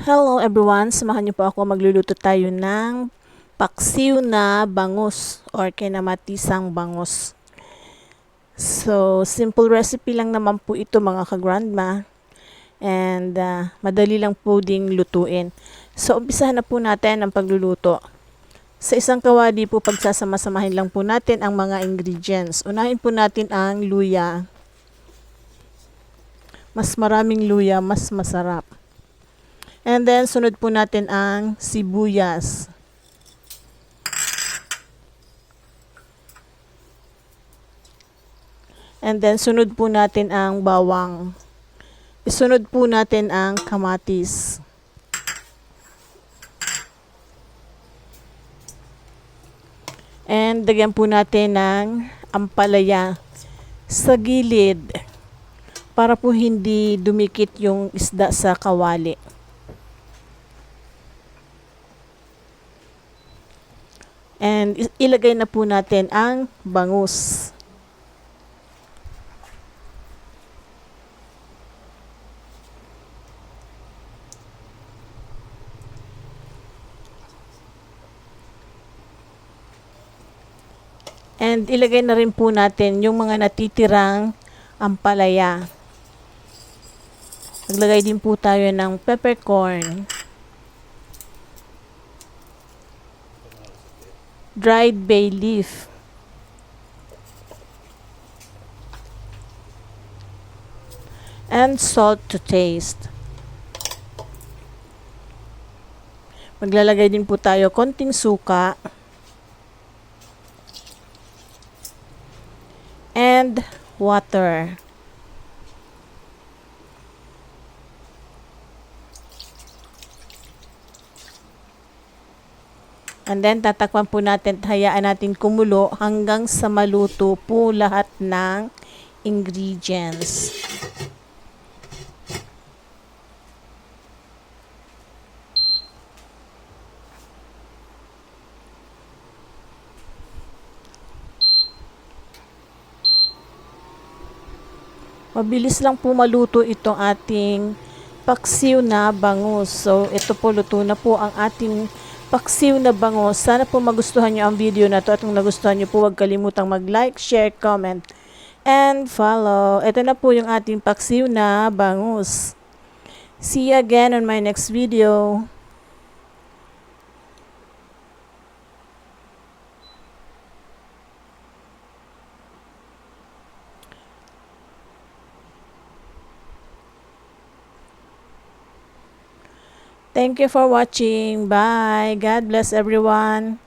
Hello everyone, samahan niyo po ako, magluluto tayo ng paksiw na bangus or kinamatisang bangus. So, simple recipe lang naman po ito mga ka-grandma and madali lang po ding lutuin. So, umpisahan na po natin ang pagluluto. Sa isang kawali po, pagsasama-samahin lang po natin ang mga ingredients. Unahin po natin ang luya. Mas maraming luya, mas masarap. And then, sunod po natin ang sibuyas. And then, sunod po natin ang bawang. Isunod po natin ang kamatis. And dagyan po natin ng ampalaya sa gilid para po hindi dumikit yung isda sa kawali. And ilagay na po natin ang bangus. And ilagay na rin po natin yung mga natitirang ampalaya. Naglagay din po tayo ng peppercorn, dried bay leaf, and salt to taste. Maglalagay din po tayo konting suka and water. And then, tatakpan po natin at hayaan natin kumulo hanggang sa maluto po lahat ng ingredients. Mabilis lang po maluto itong ating paksiw na bangus. So, ito po, luto na po ang ating paksiw na bangus. Sana po magustuhan nyo ang video na to at kung nagustuhan nyo po, huwag kalimutang mag-like, share, comment, and follow. Ito na po yung ating paksiw na bangus. See you again on my next video. Thank you for watching. Bye. God bless everyone.